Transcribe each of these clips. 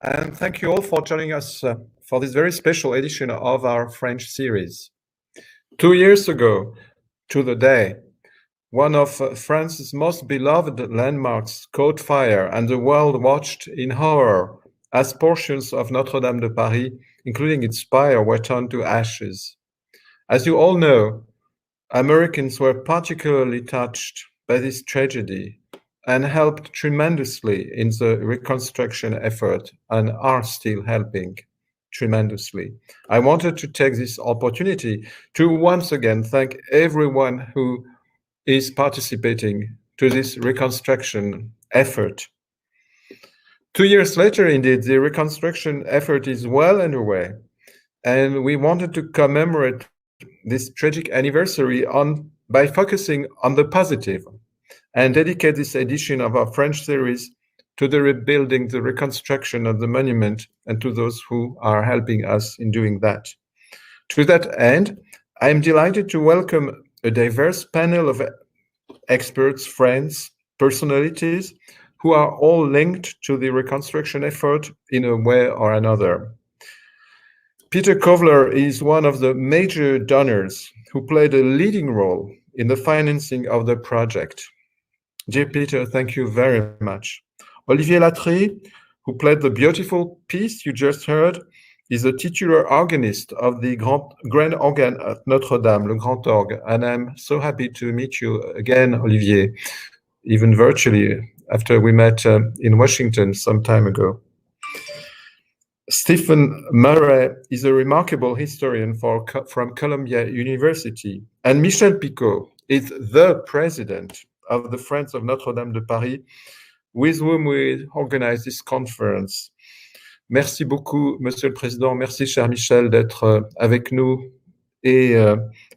And thank you all for joining us for this very special edition of our French series. 2 years ago, to the day, one of France's most beloved landmarks caught fire and the world watched in horror as portions of Notre-Dame de Paris, including its spire, were turned to ashes. As you all know, Americans were particularly touched by this tragedy and helped tremendously in the reconstruction effort and are still helping tremendously. I wanted to take this opportunity to once again thank everyone who is participating to this reconstruction effort. 2 years later, indeed, the reconstruction effort is well underway, and we wanted to commemorate this tragic anniversary by focusing on the positive and dedicate this edition of our French series to the rebuilding, the reconstruction of the monument, and to those who are helping us in doing that. To that end, I am delighted to welcome a diverse panel of experts, friends, personalities, who are all linked to the reconstruction effort in a way or another. Peter Kovler is one of the major donors who played a leading role in the financing of the project. Dear Peter, thank you very much. Olivier Latry, who played the beautiful piece you just heard, is the titular organist of the grand organ at Notre-Dame, le Grand Orgue, and I'm so happy to meet you again, Olivier, even virtually, after we met in Washington some time ago. Stephen Murray is a remarkable historian from Columbia University, and Michel Picaud is the president of the Friends of Notre-Dame de Paris, with whom we organize this conference. Merci beaucoup, Monsieur le Président. Merci, cher Michel, d'être avec nous. Et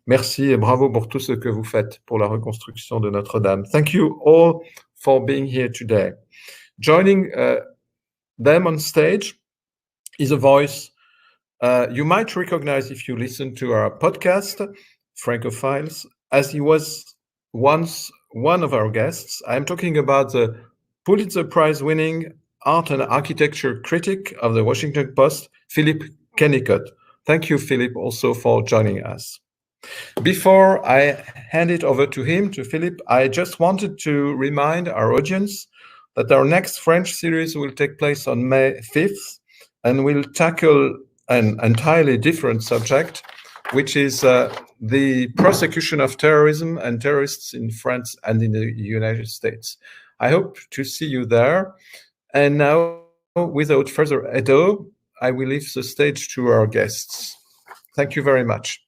merci et bravo pour tout ce que vous faites pour la reconstruction de Notre-Dame. Thank you all for being here today. Joining them on stage is a voice you might recognize if you listen to our podcast, Francophiles, as he was once one of our guests. I'm talking about the Pulitzer Prize-winning art and architecture critic of the Washington Post, Philip Kennicott. Thank you, Philip, also for joining us. Before I hand it over to him, to Philip, I just wanted to remind our audience that our next French series will take place on May 5th, and will tackle an entirely different subject, which is the prosecution of terrorism and terrorists in France and in the United States. I hope to see you there. And now, without further ado, I will leave the stage to our guests. Thank you very much.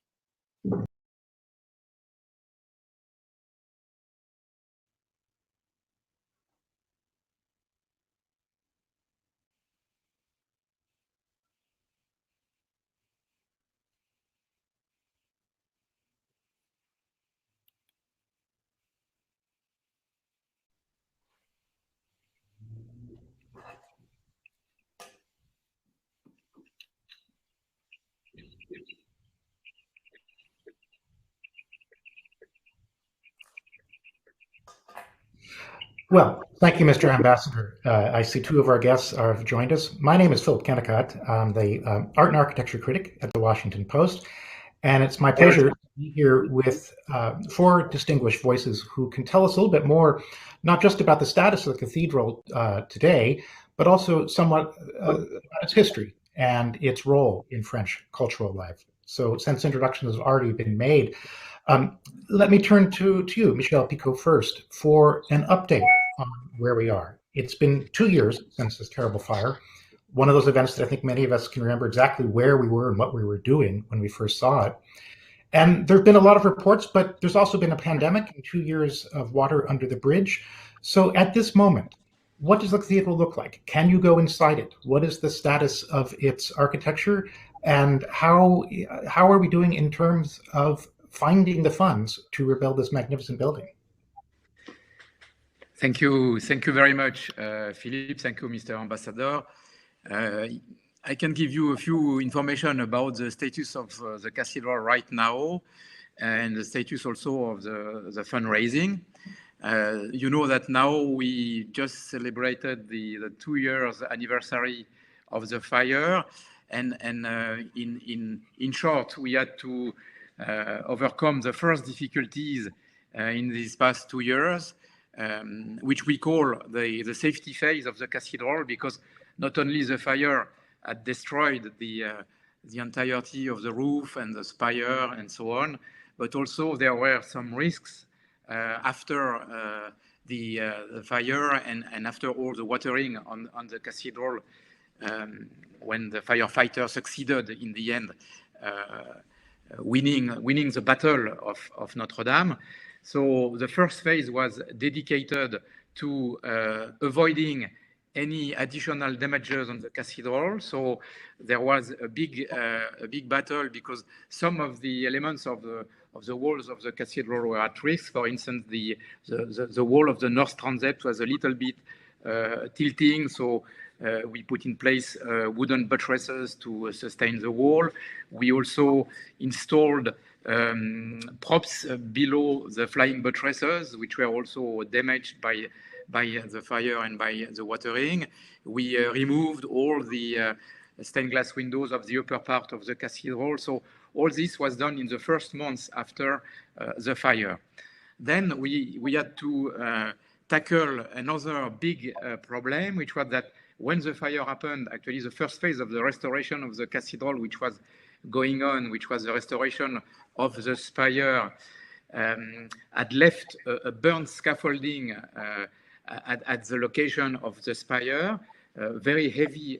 Well, thank you, Mr. Ambassador. I see two of our guests have joined us. My name is Philip Kennicott. I'm the art and architecture critic at the Washington Post, and it's my pleasure to be here with four distinguished voices who can tell us a little bit more, not just about the status of the cathedral today, but also somewhat about its history and its role in French cultural life. So since introduction has already been made, let me turn to you, Michel Picaud, first for an update on where we are. It's been 2 years since this terrible fire, one of those events that I think many of us can remember exactly where we were and what we were doing when we first saw it. And there have been a lot of reports, but there's also been a pandemic and 2 years of water under the bridge. So at this moment, what does the cathedral look like? Can you go inside it? What is the status of its architecture? And how are we doing in terms of finding the funds to rebuild this magnificent building? Thank you very much, Philippe. Thank you, Mr. Ambassador. I can give you a few information about the status of the cathedral right now, and the status also of the fundraising. You know that now we just celebrated the 2 years anniversary of the fire. And in short, we had to overcome the first difficulties in these past 2 years, which we call the safety phase of the cathedral, because not only the fire had destroyed the entirety of the roof and the spire and so on, but also there were some risks after the fire and after all the watering on the cathedral, when the firefighter succeeded in the end winning the battle of Notre-Dame. So the first phase was dedicated to avoiding any additional damages on the cathedral. So there was a big battle, because some of the elements of the walls of the cathedral were at risk. For instance, the wall of the north transept was a little bit tilting, so we put in place wooden buttresses to sustain the wall. We also installed props below the flying buttresses, which were also damaged by the fire and by the watering. We removed all the stained glass windows of the upper part of the cathedral. So all this was done in the first months after the fire. Then we had to tackle another big problem, which was that when the fire happened, actually the first phase of the restoration of the cathedral, which was going on, which was the restoration of the spire, had left a burnt scaffolding at the location of the spire, very heavy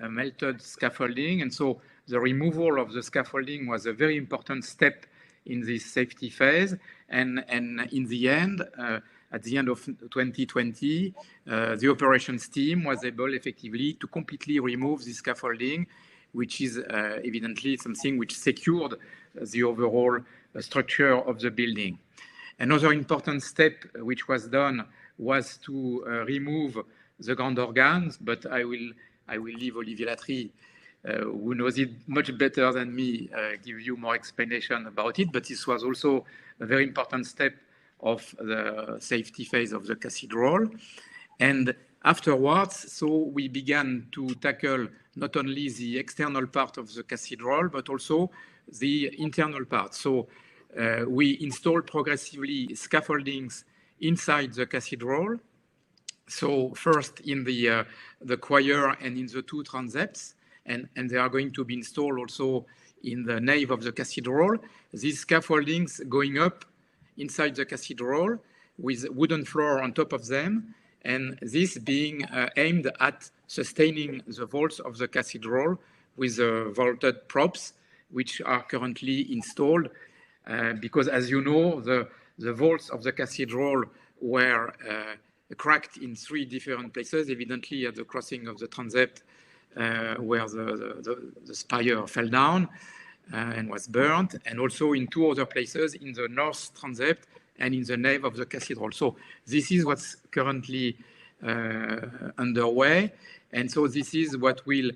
melted scaffolding. And so the removal of the scaffolding was a very important step in this safety phase. And in the end, at the end of 2020, the operations team was able effectively to completely remove the scaffolding, which is evidently something which secured the overall structure of the building. Another important step which was done was to remove the grand organs, but I will leave Olivier Latry, who knows it much better than me, give you more explanation about it. But this was also a very important step of the safety phase of the cathedral. And afterwards, so we began to tackle not only the external part of the cathedral, but also the internal part. So we installed progressively scaffoldings inside the cathedral. So first in the choir and in the two transepts, and they are going to be installed also in the nave of the cathedral. These scaffoldings going up inside the cathedral with wooden floor on top of them, and this being aimed at sustaining the vaults of the cathedral with vaulted props, which are currently installed, because as you know, the vaults of the cathedral were cracked in 3 different places, evidently at the crossing of the transept, where the spire fell down and was burnt, and also in 2 other places in the north transept and in the nave of the cathedral. So this is what's currently underway, and so this is what will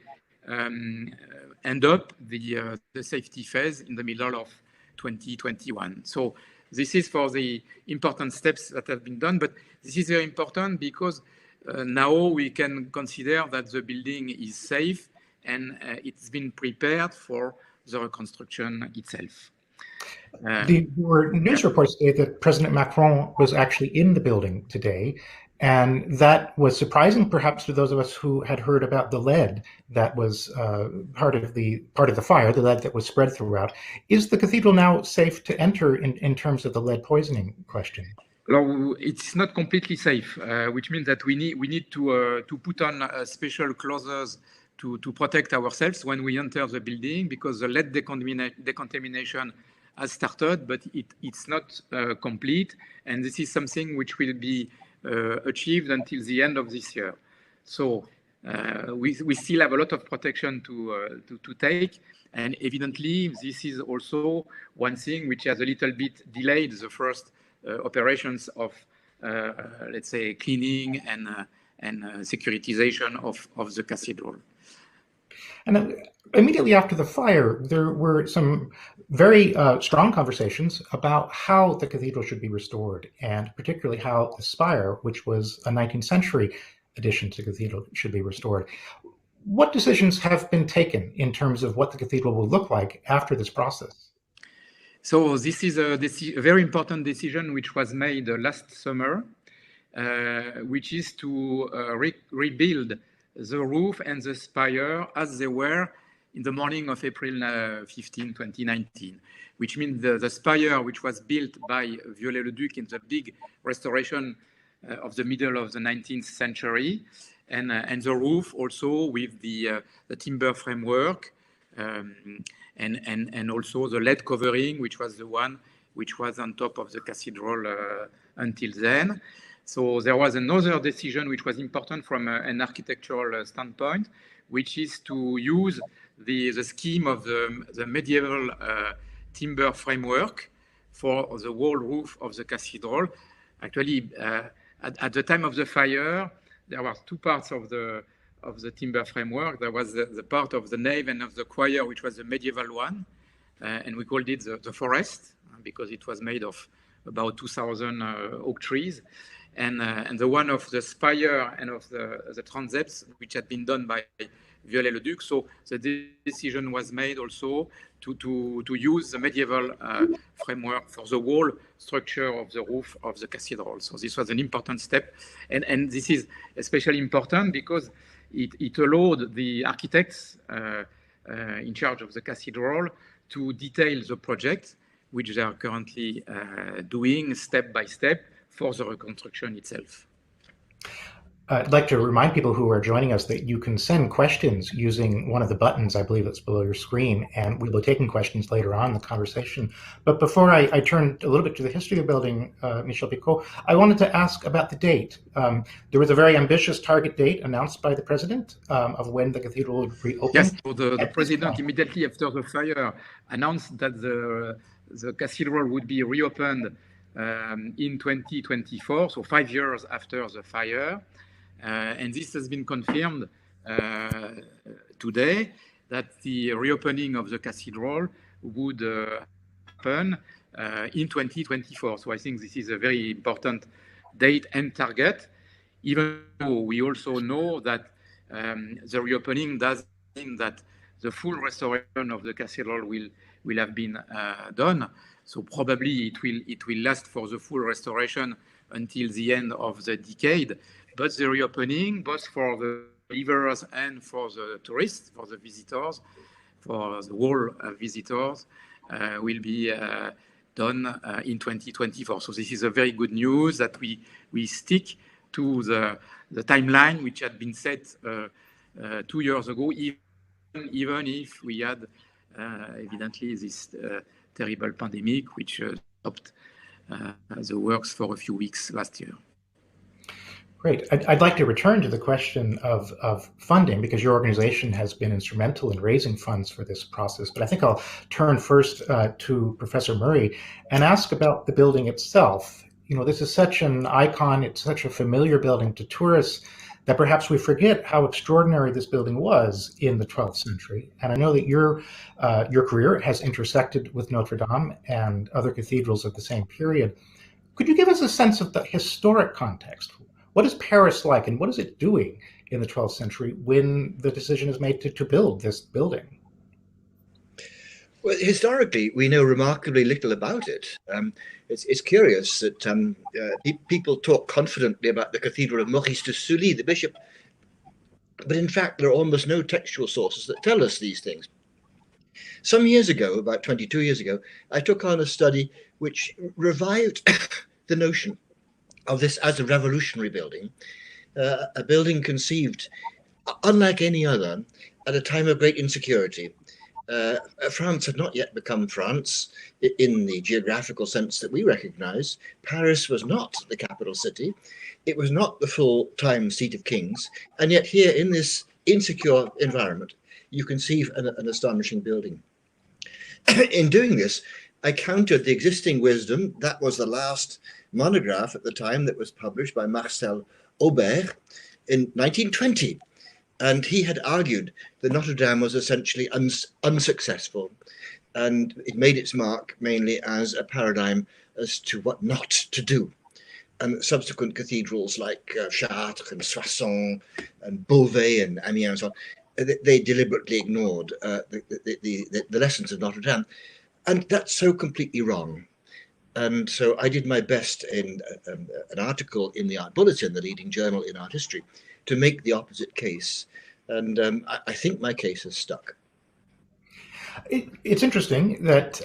end up the safety phase in the middle of 2021. So this is for the important steps that have been done, but this is very important because now we can consider that the building is safe and it's been prepared for the reconstruction itself. There were news reports today that President Macron was actually in the building today, and that was surprising perhaps to those of us who had heard about the lead that was part of the fire, the lead that was spread throughout. Is the cathedral now safe to enter in terms of the lead poisoning question? Well, it's not completely safe, which means that we need to put on special clothes to protect ourselves when we enter the building, because the lead decontamination has started, but it's not complete, and this is something which will be achieved until the end of this year. So we still have a lot of protection to take, and evidently this is also one thing which has a little bit delayed the first operations of, let's say, cleaning and securitization of the cathedral. And immediately after the fire, there were some very strong conversations about how the cathedral should be restored, and particularly how the spire, which was a 19th century addition to the cathedral, should be restored. what decisions have been taken in terms of what the cathedral will look like after this process? So this is a very important decision which was made last summer, which is to rebuild the roof and the spire as they were in the morning of April 15, 2019, which means the spire which was built by Viollet-le-Duc in the big restoration of the middle of the 19th century, and the roof also with the timber framework, and also the lead covering, which was the one which was on top of the cathedral until then. So there was another decision which was important from an architectural standpoint, which is to use the scheme of the medieval timber framework for the whole roof of the cathedral. Actually, at the time of the fire, there were two parts of the timber framework. There was the part of the nave and of the choir, which was the medieval one, and we called it the forest, because it was made of about 2,000 oak trees. And the one of the spire and of the transepts, which had been done by Viollet-le-Duc. So the decision was made also to use the medieval framework for the whole structure of the roof of the cathedral. So this was an important step. And this is especially important because it allowed the architects in charge of the cathedral to detail the project, which they are currently doing step by step for the reconstruction itself. I'd like to remind people who are joining us that you can send questions using one of the buttons, I believe it's below your screen, and we'll be taking questions later on in the conversation. But before I turn a little bit to the history of the building, Michel Picaud, I wanted to ask about the date. There was a very ambitious target date announced by the president of when the cathedral would reopen. Yes, so the president immediately after the fire announced that the cathedral would be reopened in 2024, so 5 years after the fire. And this has been confirmed today, that the reopening of the cathedral would happen in 2024. So I think this is a very important date and target, even though we also know that the reopening does mean that the full restoration of the cathedral will have been done. So probably it will last for the full restoration until the end of the decade. But the reopening, both for the believers and for the tourists, for the visitors, for the world visitors, will be done in 2024. So this is a very good news that we stick to the timeline which had been set 2 years ago, even if we had evidently this terrible pandemic which stopped the works for a few weeks last year. Great. I'd like to return to the question of funding, because your organization has been instrumental in raising funds for this process. But I think I'll turn first to Professor Murray and ask about the building itself. You know, this is such an icon, it's such a familiar building to tourists that perhaps we forget how extraordinary this building was in the 12th century. And I know that your career has intersected with Notre-Dame and other cathedrals of the same period. Could you give us a sense of the historic context? What is Paris like, and what is it doing in the 12th century when the decision is made to build this building? Well, historically, we know remarkably little about it. It's curious that people talk confidently about the Cathedral of Maurice de Sully, the bishop, but in fact, there are almost no textual sources that tell us these things. Some years ago, about 22 years ago, I took on a study which revived the notion of this as a revolutionary building, a building conceived unlike any other at a time of great insecurity. France had not yet become France in the geographical sense that we recognize. Paris was not the capital city. It was not the full-time seat of kings. And yet here in this insecure environment, you conceive an astonishing building. In doing this, I countered the existing wisdom. That was the last monograph at the time that was published by Marcel Aubert in 1920. And he had argued that Notre Dame was essentially unsuccessful, and it made its mark mainly as a paradigm as to what not to do. And subsequent cathedrals like Chartres and Soissons and Beauvais and Amiens and so on they deliberately ignored the lessons of Notre Dame. And that's so completely wrong. And so I did my best in an article in the Art Bulletin, the leading journal in art history, to make the opposite case. And I think my case has stuck. It's interesting that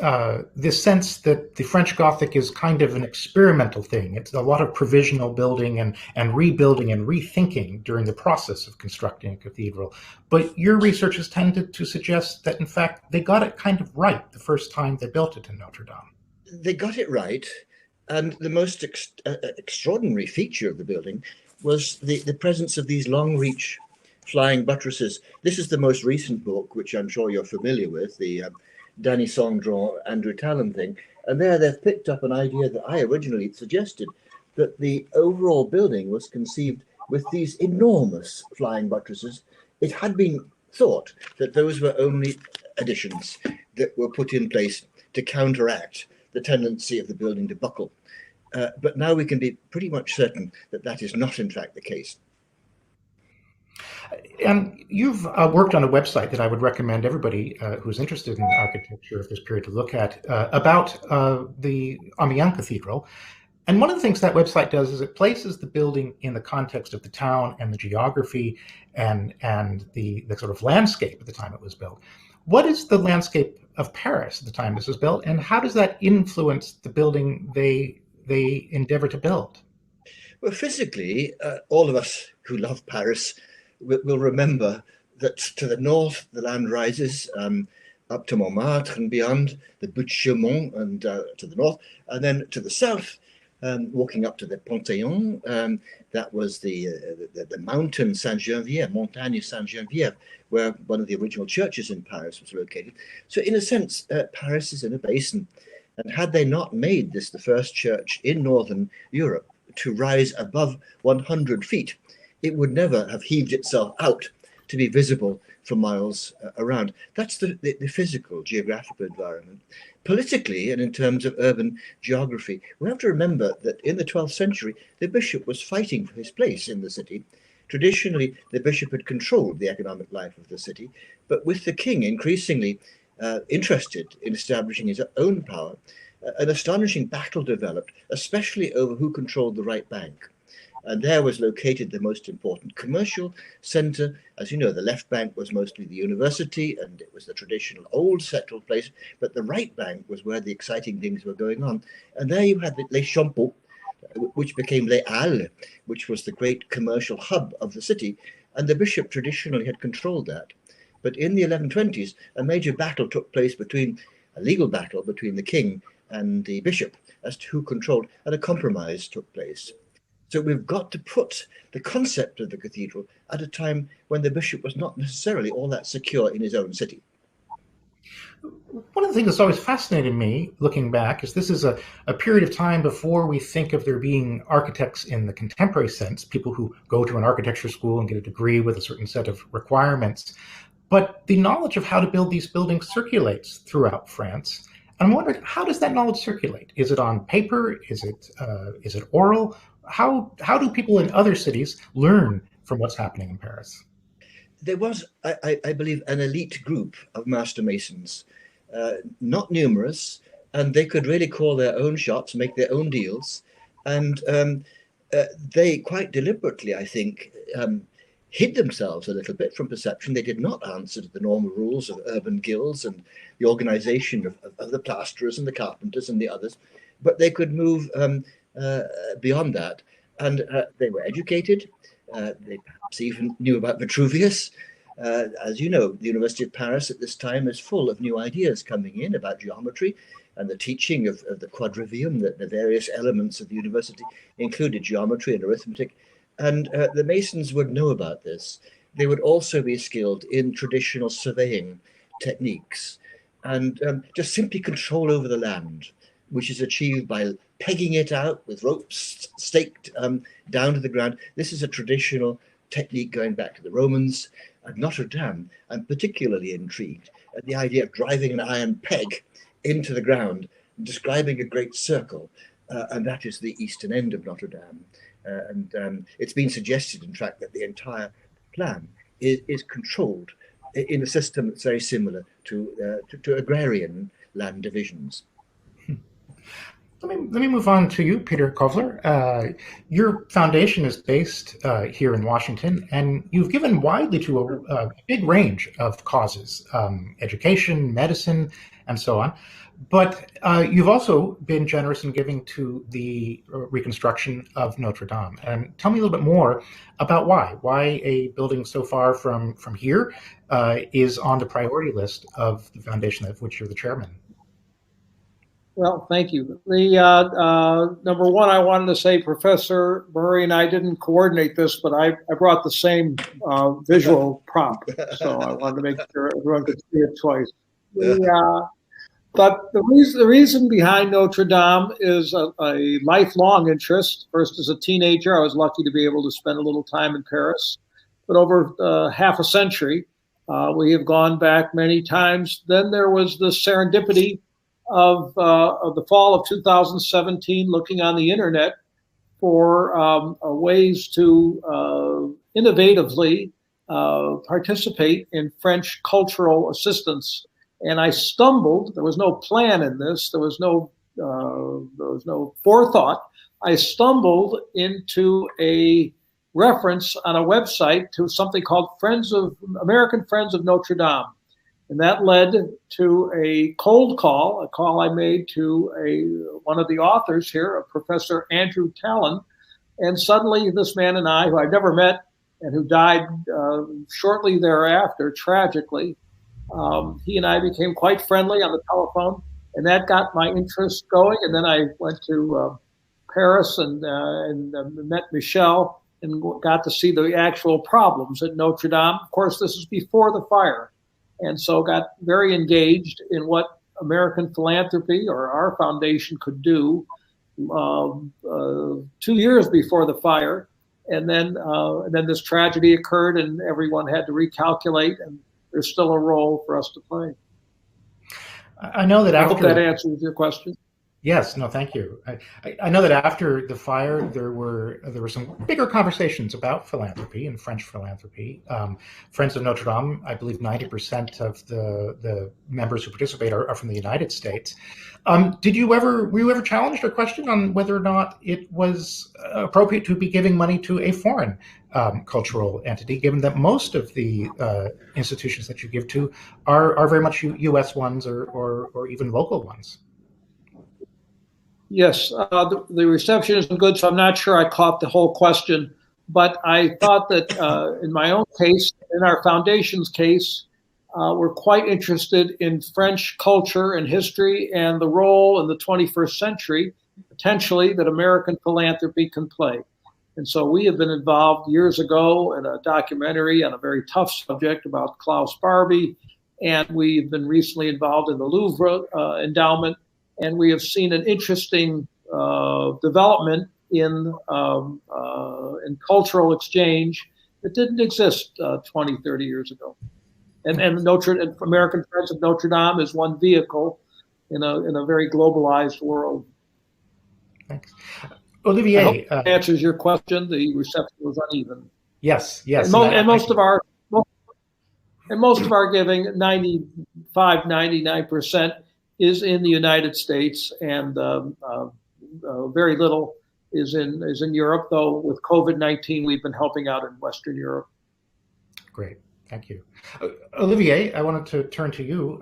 this sense that the French Gothic is kind of an experimental thing. It's a lot of provisional building and rebuilding and rethinking during the process of constructing a cathedral. But your research has tended to suggest that, in fact, they got it kind of right the first time they built it in Notre Dame. They got it right. And the most extraordinary feature of the building was the presence of these long-reach flying buttresses. This is the most recent book, which I'm sure you're familiar with, the Danny Sandron, Andrew Tallon thing. And there they've picked up an idea that I originally suggested, that the overall building was conceived with these enormous flying buttresses. It had been thought that those were only additions that were put in place to counteract the tendency of the building to buckle. But now we can be pretty much certain that that is not, in fact, the case. And you've worked on a website that I would recommend everybody who's interested in architecture of this period to look at about the Amiens Cathedral. And one of the things that website does is it places the building in the context of the town and the geography and the sort of landscape at the time it was built. What is the landscape of Paris at the time this was built, and how does that influence the building they endeavor to build? Well, physically, all of us who love Paris will remember that to the north, the land rises up to Montmartre and beyond, the Butte Chaumont and to the north, and then to the south, walking up to the Panthéon, that was the mountain Saint-Geneviève, Montagne Saint-Geneviève, where one of the original churches in Paris was located. So in a sense, Paris is in a basin. And had they not made this the first church in Northern Europe to rise above 100 feet, it would never have heaved itself out to be visible for miles around. That's the physical, geographical environment. Politically, and in terms of urban geography, we have to remember that in the 12th century, the bishop was fighting for his place in the city. Traditionally, the bishop had controlled the economic life of the city, but with the king increasingly interested in establishing his own power, an astonishing battle developed, especially over who controlled the right bank. And there was located the most important commercial center. As you know, the left bank was mostly the university, and it was the traditional old settled place, but the right bank was where the exciting things were going on. And there you had Les Champeaux, which became Les Halles, which was the great commercial hub of the city, and the bishop traditionally had controlled that. But in the 1120s, a major battle took place a legal battle between the king and the bishop as to who controlled, and a compromise took place. So we've got to put the concept of the cathedral at a time when the bishop was not necessarily all that secure in his own city. One of the things that's always fascinated me, looking back, is this is a period of time before we think of there being architects in the contemporary sense, people who go to an architecture school and get a degree with a certain set of requirements. But the knowledge of how to build these buildings circulates throughout France. I'm wondering, how does that knowledge circulate? Is it on paper? Is it oral? How do people in other cities learn from what's happening in Paris? There was, I believe, an elite group of master masons, not numerous, and they could really call their own shots, make their own deals. And they quite deliberately, I think, hid themselves a little bit from perception. They did not answer to the normal rules of urban guilds and the organization of the plasterers and the carpenters and the others, but they could move beyond that. And they were educated. They perhaps even knew about Vitruvius. As you know, the University of Paris at this time is full of new ideas coming in about geometry, and the teaching of the quadrivium, the various elements of the university included geometry and arithmetic. And the Masons would know about this. They would also be skilled in traditional surveying techniques and just simply control over the land, which is achieved by pegging it out with ropes staked down to the ground. This is a traditional technique going back to the Romans. At Notre Dame, I'm particularly intrigued at the idea of driving an iron peg into the ground, describing a great circle, and that is the eastern end of Notre Dame. And it's been suggested, in fact, that the entire plan is controlled in a system that's very similar to agrarian land divisions. Let me move on to you, Peter Kovler. Your foundation is based here in Washington, and you've given widely to a big range of causes, education, medicine, and so on. But you've also been generous in giving to the reconstruction of Notre-Dame. And tell me a little bit more about why a building so far from here is on the priority list of the foundation of which you're the chairman. Well, thank you. The number one, I wanted to say Professor Murray and I didn't coordinate this, but I brought the same visual prop, so I wanted to make sure everyone could see it twice. But the reason behind Notre Dame is a lifelong interest. First, as a teenager, I was lucky to be able to spend a little time in Paris. But over half a century, we have gone back many times. Then there was the serendipity of the fall of 2017, looking on the internet for ways to innovatively participate in French cultural assistance. And I stumbled. There was no plan in this. There was no forethought. I stumbled into a reference on a website to something called American Friends of Notre Dame. And that led to a cold call, a call I made to one of the authors here, Professor Andrew Tallon. And suddenly this man and I, who I've never met and who died shortly thereafter, tragically, he and I became quite friendly on the telephone, and that got my interest going. And then I went to Paris and met Michel and got to see the actual problems at Notre Dame. Of course, this is before the fire. And so got very engaged in what American philanthropy or our foundation could do 2 years before the fire. And then this tragedy occurred and everyone had to recalculate, and there's still a role for us to play. I know that after— I hope that answers your question. Yes, no, thank you. I know that after the fire, there were some bigger conversations about philanthropy and French philanthropy. Friends of Notre Dame, I believe 90% of the members who participate are from the United States. Were you ever challenged or questioned on whether or not it was appropriate to be giving money to a foreign cultural entity, given that most of the institutions that you give to are very much U.S. ones or even local ones? Yes, the reception isn't good, so I'm not sure I caught the whole question. But I thought that in my own case, in our foundation's case, we're quite interested in French culture and history and the role in the 21st century, potentially, that American philanthropy can play. And so we have been involved years ago in a documentary on a very tough subject about Klaus Barbie, and we've been recently involved in the Louvre endowment. And we have seen an interesting development in cultural exchange that didn't exist 20, 30 years ago. And American Friends of Notre Dame is one vehicle in a very globalized world. Thanks. Olivier, I hope that answers your question. The reception was uneven. Yes. And most of our giving, 99% is in the United States, and very little is in Europe. Though with COVID-19, we've been helping out in Western Europe. Great, thank you, Olivier. I wanted to turn to you.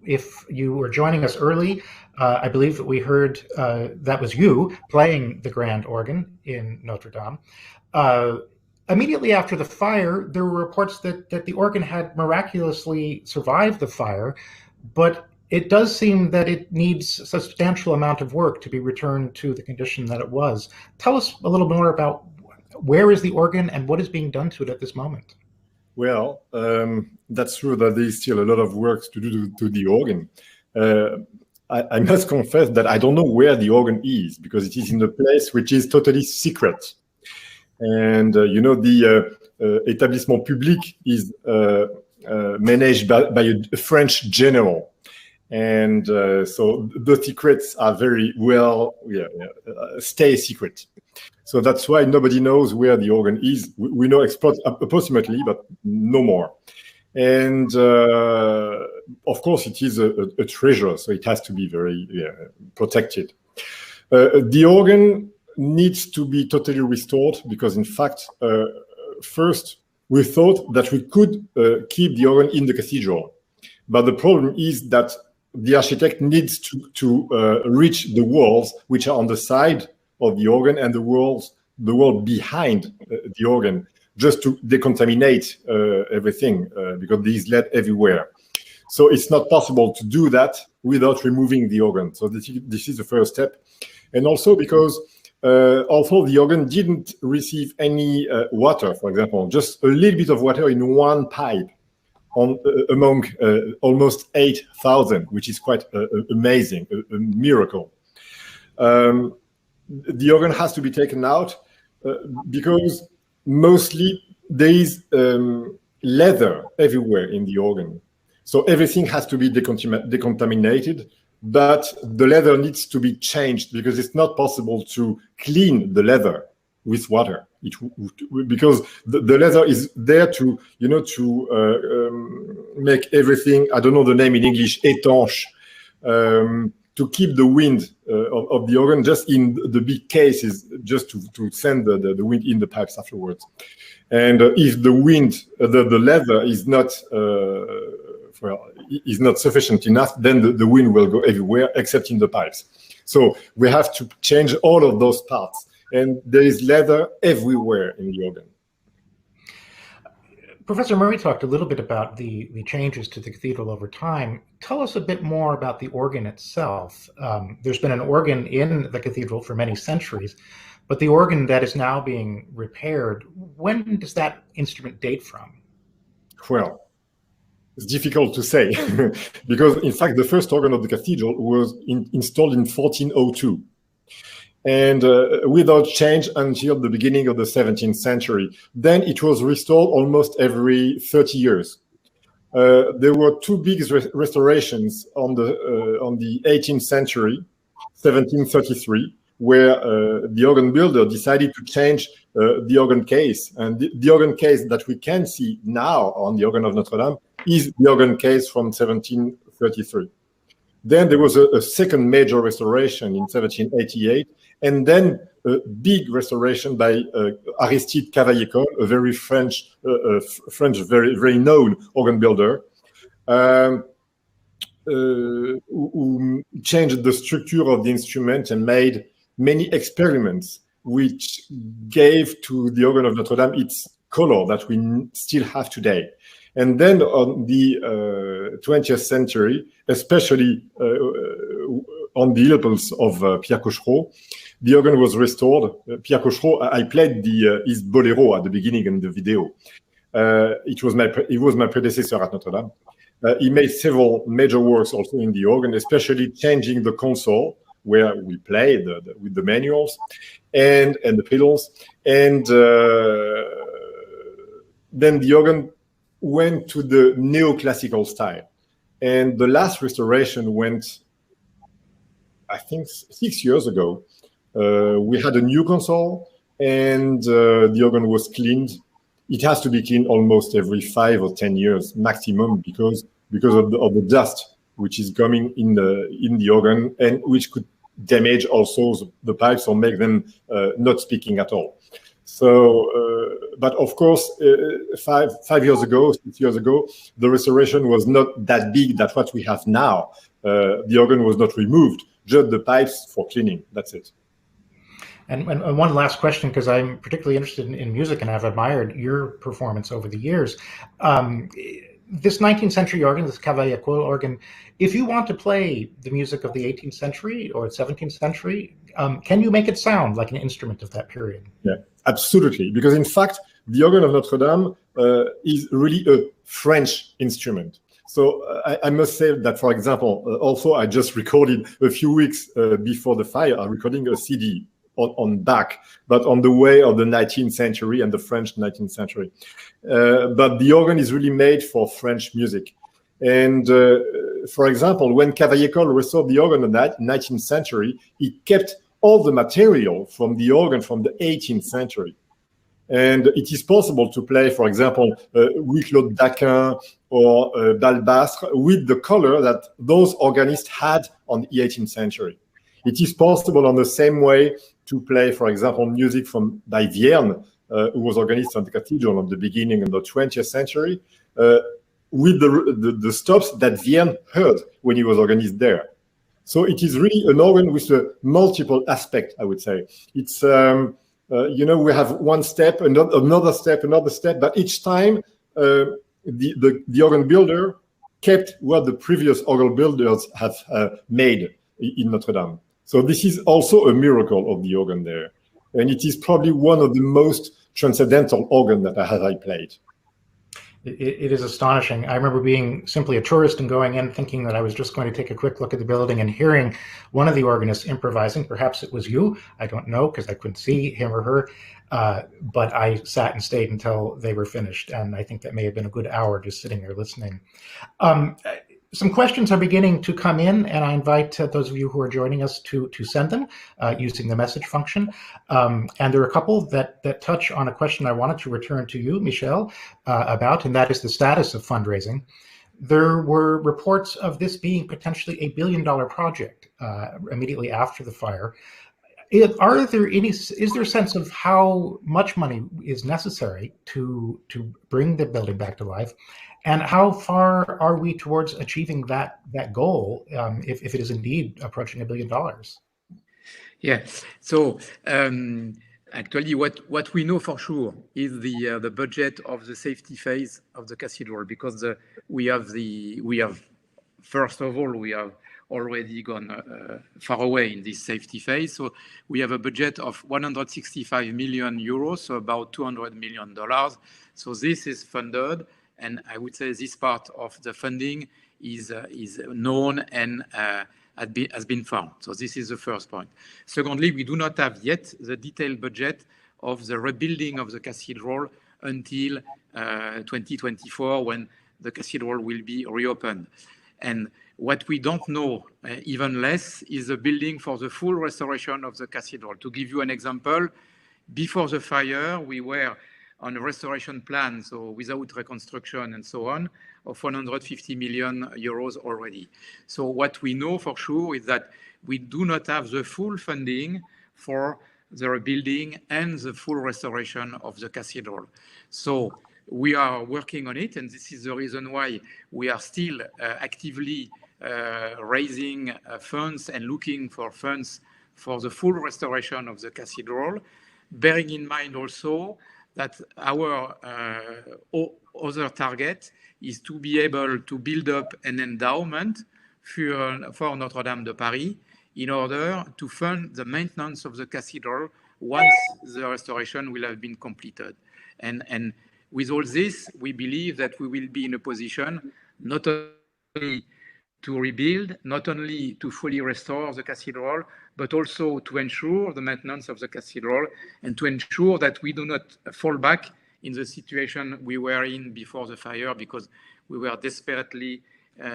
If you were joining us early, I believe that we heard that was you playing the grand organ in Notre Dame. Immediately after the fire, there were reports that the organ had miraculously survived the fire, but it does seem that it needs a substantial amount of work to be returned to the condition that it was. Tell us a little more about where is the organ and what is being done to it at this moment. Well, that's true that there is still a lot of work to do to the organ. I must confess that I don't know where the organ is, because it is in a place which is totally secret. And, the établissement public is managed by a French general. And so the secrets are very well, stay secret. So that's why nobody knows where the organ is. We know approximately, but no more. And of course, it is a treasure, so it has to be very protected. The organ needs to be totally restored because, in fact, first we thought that we could keep the organ in the cathedral, but the problem is that the architect needs to reach the walls which are on the side of the organ and the wall behind the organ, just to decontaminate everything because there is lead everywhere. So it's not possible to do that without removing the organ. So this is the first step. And also because although the organ didn't receive any water, for example, just a little bit of water in one pipe among almost 8,000, which is quite amazing, a miracle. The organ has to be taken out because mostly there is leather everywhere in the organ. So everything has to be decontaminated, but the leather needs to be changed because it's not possible to clean the leather with water. Because the leather is there to, make everything, I don't know the name in English, étanche, to keep the wind of the organ just in the big cases, just to send the wind in the pipes afterwards. And if the wind, the leather is not sufficient enough, then the wind will go everywhere except in the pipes. So we have to change all of those parts, and there is leather everywhere in the organ. Professor Murray talked a little bit about the changes to the cathedral over time. Tell us a bit more about the organ itself. There's been an organ in the cathedral for many centuries, but the organ that is now being repaired, when does that instrument date from? Well, it's difficult to say because, in fact, the first organ of the cathedral was installed in 1402. And without change until the beginning of the 17th century. Then it was restored almost every 30 years. There were two big restorations on the 18th century, 1733, where the organ builder decided to change the organ case. And the organ case that we can see now on the organ of Notre-Dame is the organ case from 1733. Then there was a second major restoration in 1788, and then a big restoration by Aristide Cavaillé-Coll, a very French, very known organ builder, who changed the structure of the instrument and made many experiments, which gave to the organ of Notre-Dame its color that we still have today. And then on the 20th century, especially on the impulse of Pierre Cochereau, the organ was restored. Pierre Cochereau, I played his bolero at the beginning in the video. He was my predecessor at Notre-Dame. He made several major works also in the organ, especially changing the console where we play with the manuals and the pedals. And then the organ went to the neoclassical style. And the last restoration went, I think, 6 years ago. We had a new console and the organ was cleaned. It has to be cleaned almost every 5 or 10 years maximum because of the dust which is coming in the organ and which could damage also the pipes or make them not speaking at all. So, but of course, 5 years ago, 6 years ago, the restoration was not that big. That's what we have now. The organ was not removed, just the pipes for cleaning. That's it. And one last question, because I'm particularly interested in music and I've admired your performance over the years. This 19th century organ, this Cavaillé-Coll organ, if you want to play the music of the 18th century or 17th century, can you make it sound like an instrument of that period? Yeah, absolutely. Because in fact, the organ of Notre-Dame is really a French instrument. So I must say that, for example, also I just recorded a few weeks before the fire, I'm recording a CD on Bach, but on the way of the 19th century and the French 19th century. But the organ is really made for French music. And for example, when Cavaillé-Coll restored the organ in the 19th century, he kept all the material from the organ from the 18th century. And it is possible to play, for example, Louis-Claude Daquin or Balbastre with the color that those organists had on the 18th century. It is possible on the same way to play, for example, music by Vierne, who was organist on the cathedral at the beginning of the 20th century, with the stops that Vierne heard when he was organist there. So it is really an organ with a multiple aspect, I would say. It's we have one step, another step, but each time the organ builder kept what the previous organ builders have made in Notre-Dame. So this is also a miracle of the organ there. And it is probably one of the most transcendental organ that I played. It is astonishing. I remember being simply a tourist and going in thinking that I was just going to take a quick look at the building and hearing one of the organists improvising. Perhaps it was you. I don't know because I couldn't see him or her. But I sat and stayed until they were finished. And I think that may have been a good hour just sitting there listening. Some questions are beginning to come in, and I invite those of you who are joining us to send them using the message function. And there are a couple that touch on a question I wanted to return to you, Michel, about, and that is the status of fundraising. There were reports of this being potentially a $1 billion project immediately after the fire. Is there a sense of how much money is necessary to bring the building back to life? And how far are we towards achieving that goal, if it is indeed approaching $1 billion? Yeah. So actually, what we know for sure is the budget of the safety phase of the cathedral, because we have first of all we have already gone far away in this safety phase. So we have a budget of 165 million euros, so about $200 million. So this is funded. And I would say this part of the funding is known and has been found. So this is the first point. Secondly, we do not have yet the detailed budget of the rebuilding of the cathedral until 2024, when the cathedral will be reopened. And what we don't know even less is the building for the full restoration of the cathedral. To give you an example, before the fire, we were on a restoration plan, so without reconstruction and so on, of 150 million euros already. So what we know for sure is that we do not have the full funding for the rebuilding and the full restoration of the cathedral. So we are working on it, and this is the reason why we are still actively raising funds and looking for funds for the full restoration of the cathedral, bearing in mind also that our other target is to be able to build up an endowment for Notre-Dame de Paris in order to fund the maintenance of the cathedral once the restoration will have been completed. And with all this, we believe that we will be in a position not only to rebuild, not only to fully restore the cathedral, but also to ensure the maintenance of the cathedral and to ensure that we do not fall back in the situation we were in before the fire, because we were desperately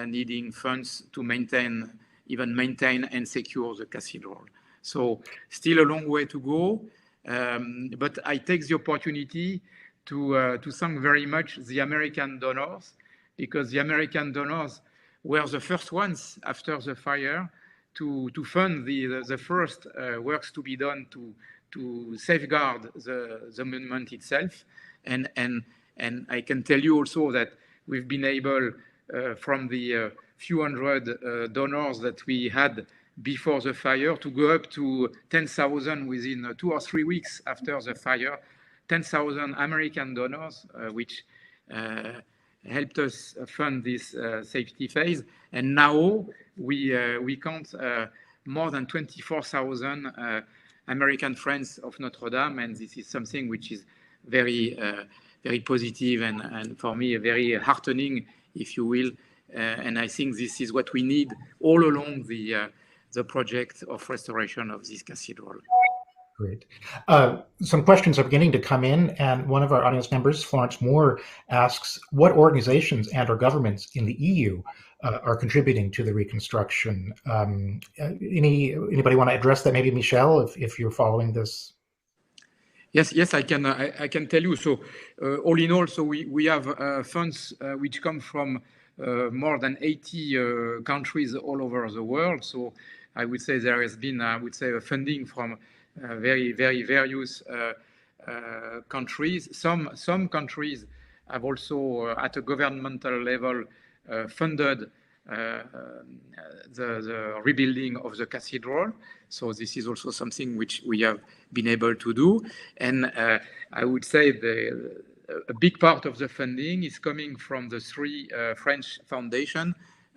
needing funds to maintain and secure the cathedral. So still a long way to go, but I take the opportunity to thank very much the American donors, because the American donors were the first ones after the fire to fund the first works to be done to safeguard the monument itself. And I can tell you also that we've been able, from the few hundred donors that we had before the fire, to go up to 10,000 within 2 or 3 weeks after the fire, 10,000 American donors, which helped us fund this safety phase. And now we count more than 24,000 American friends of Notre-Dame, and this is something which is very positive and for me very heartening, if you will. And I think this is what we need all along the project of restoration of this cathedral. Great. Some questions are beginning to come in, and one of our audience members, Florence Moore, asks what organizations and/or governments in the EU are contributing to the reconstruction. Anybody want to address that? Maybe Michel, if you're following this. Yes, I can tell you. So, all in all, so we have funds which come from more than 80 countries all over the world. So, I would say there has been, a funding from very various countries. Some countries have also, at a governmental level, funded the rebuilding of the cathedral. So this is also something which we have been able to do. And I would say a big part of the funding is coming from the 3 French foundations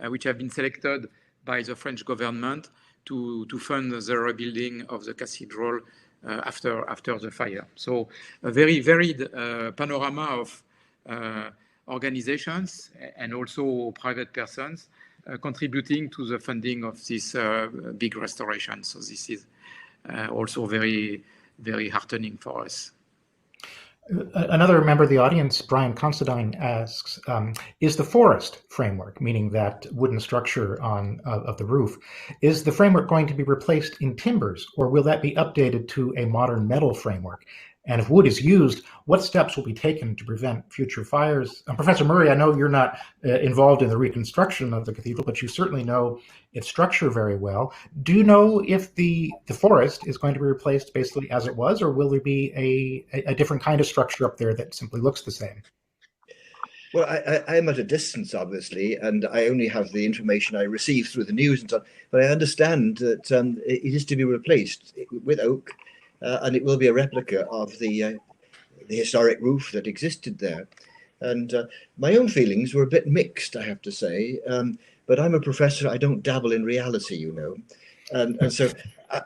which have been selected by the French government to fund the rebuilding of the cathedral after the fire. So a very varied panorama of organizations and also private persons contributing to the funding of this big restoration. So this is also very heartening for us. Another member of the audience, Brian Considine, asks, is the forest framework, meaning that wooden structure of the roof, is the framework going to be replaced in timbers, or will that be updated to a modern metal framework? And if wood is used, what steps will be taken to prevent future fires? Professor Murray, I know you're not involved in the reconstruction of the cathedral, but you certainly know its structure very well. Do you know if the forest is going to be replaced basically as it was, or will there be a different kind of structure up there that simply looks the same? Well, I'm at a distance, obviously, and I only have the information I receive through the news and so on. But I understand that it is to be replaced with oak. And it will be a replica of the historic roof that existed there. And my own feelings were a bit mixed, I have to say. But I'm a professor, I don't dabble in reality, you know. And so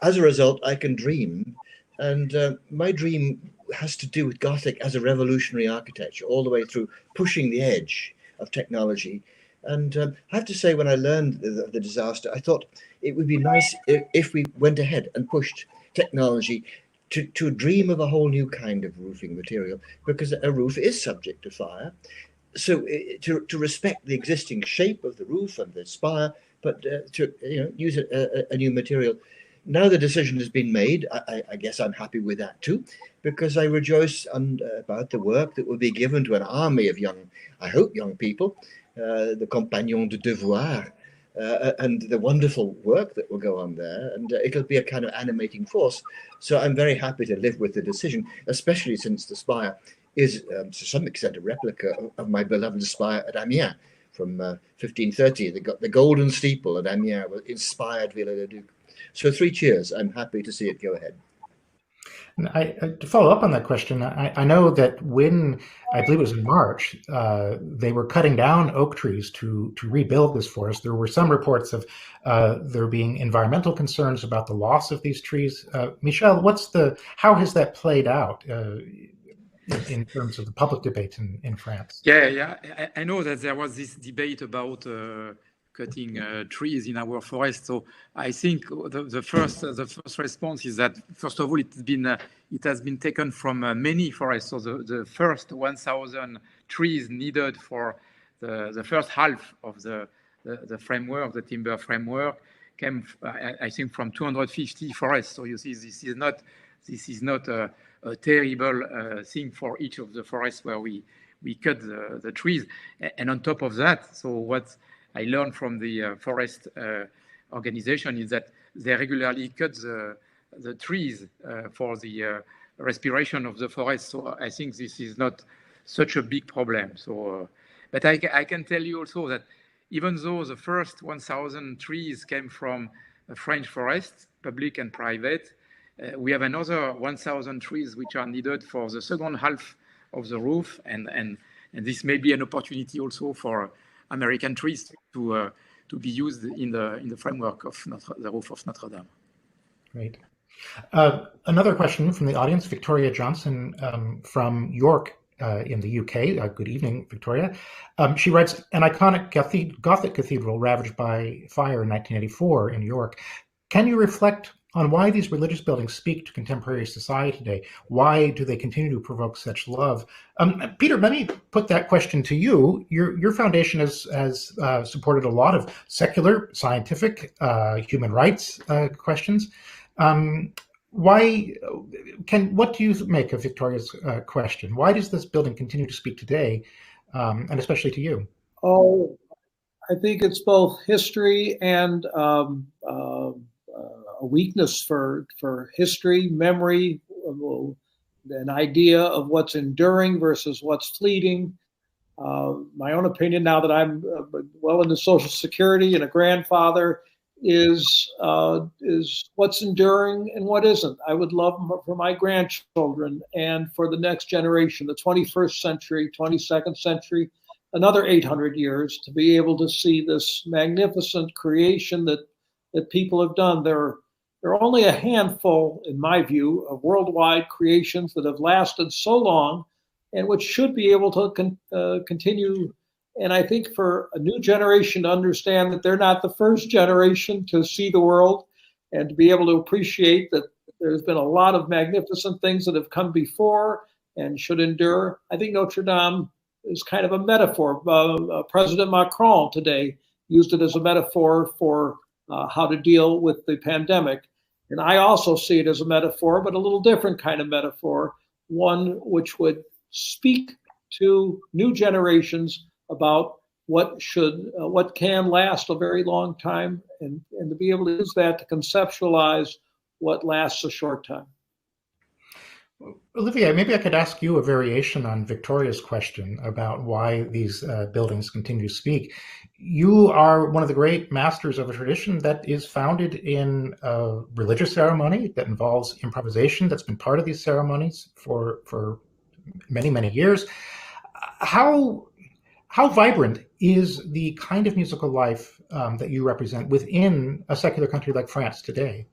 as a result, I can dream. And my dream has to do with Gothic as a revolutionary architecture, all the way through pushing the edge of technology. And I have to say, when I learned the disaster, I thought it would be nice if we went ahead and pushed technology to dream of a whole new kind of roofing material, because a roof is subject to fire. So to respect the existing shape of the roof and the spire, but to use a new material. Now the decision has been made. I guess I'm happy with that too, because I rejoice about the work that will be given to an army of young people, the Compagnons de Devoir, and the wonderful work that will go on there, and it'll be a kind of animating force. So I'm very happy to live with the decision, especially since the spire is to some extent a replica of my beloved spire at Amiens from 1530. The golden steeple at Amiens inspired Viollet-le-Duc. So 3 cheers. I'm happy to see it go ahead. And to follow up on that question, I know that when, I believe it was in March, they were cutting down oak trees to rebuild this forest. There were some reports of there being environmental concerns about the loss of these trees. Michel, how has that played out in terms of the public debate in France? Yeah. I know that there was this debate about cutting trees in our forest. So I think the first response is that, first of all, it has been taken from many forests. So the first 1,000 trees needed for the first half of the framework, the timber framework, came, I think, from 250 forests. So you see, this is not a terrible thing for each of the forests where we cut the trees. And on top of that, so what I learned from the forest organization is that they regularly cut the trees for the respiration of the forest. So I think this is not such a big problem. So, but I can tell you also that even though the first 1,000 trees came from a French forest, public and private, we have another 1,000 trees which are needed for the second half of the roof, and this may be an opportunity also for American trees to be used in the framework of the roof of Notre-Dame. Great. Another question from the audience, Victoria Johnson from York in the UK. Good evening, Victoria. She writes, an iconic Gothic cathedral ravaged by fire in 1984 in York. Can you reflect on why these religious buildings speak to contemporary society today? Why do they continue to provoke such love? Peter, let me put that question to you. Your foundation has supported a lot of secular, scientific, human rights questions. Why what do you make of Victoria's question? Why does this building continue to speak today, and especially to you? Oh, I think it's both history and a weakness for history, memory, an idea of what's enduring versus what's fleeting. My own opinion, now that I'm well into Social Security and a grandfather, is what's enduring and what isn't. I would love for my grandchildren and for the next generation, the 21st century, 22nd century, another 800 years, to be able to see this magnificent creation that people have done. There are only a handful, in my view, of worldwide creations that have lasted so long and which should be able to continue. And I think for a new generation to understand that they're not the first generation to see the world, and to be able to appreciate that there's been a lot of magnificent things that have come before and should endure. I think Notre Dame is kind of a metaphor. President Macron today used it as a metaphor for how to deal with the pandemic. And I also see it as a metaphor, but a little different kind of metaphor, one which would speak to new generations about what can last a very long time, and to be able to use that to conceptualize what lasts a short time. Olivier, maybe I could ask you a variation on Victoria's question about why these buildings continue to speak. You are one of the great masters of a tradition that is founded in a religious ceremony that involves improvisation, that's been part of these ceremonies for many, many years. How vibrant is the kind of musical life that you represent within a secular country like France today?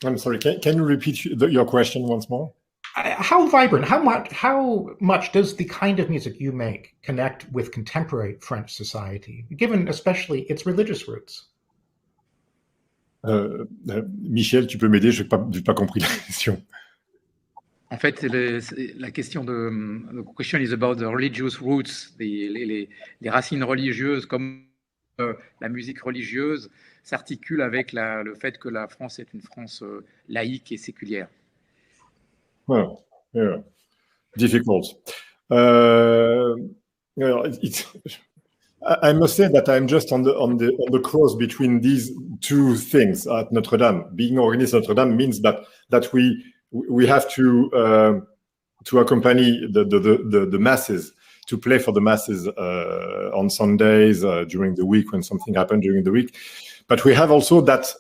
I'm sorry, can you repeat your question once more? How vibrant, how much does the kind of music you make connect with contemporary French society, given especially its religious roots? Michel, tu peux m'aider? Je n'ai pas compris la question. En fait, la question the question is about the religious roots, les racines religieuses, comme la musique religieuse s'articule avec le fait que la France est une France laïque et séculière. Well, yeah, difficult. I must say that I'm just on the cross between these two things at Notre Dame. Being organist at Notre Dame means that we have to accompany the masses, to play for the masses on Sundays during the week when something happened during the week. But we have also that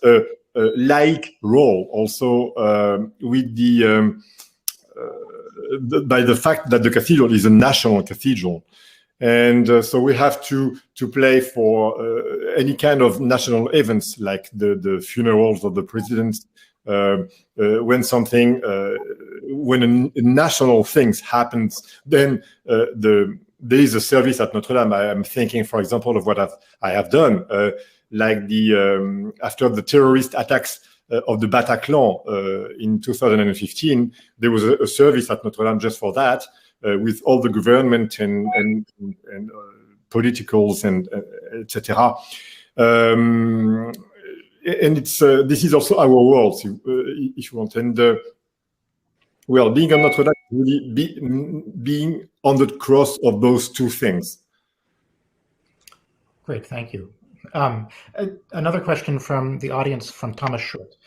laïc role also with by the fact that the cathedral is a national cathedral. And so we have to play for any kind of national events, like the funerals of the presidents, when a national things happens, then there is a service at Notre Dame. I am thinking, for example, of what I have done, like after the terrorist attacks of the Bataclan in 2015, there was a service at Notre Dame just for that, with all the government and politicals and etc. And it's this is also our world, if you want. And well, being on Notre Dame, really being on the cross of those two things. Great, thank you. Another question from the audience from Thomas Schultz.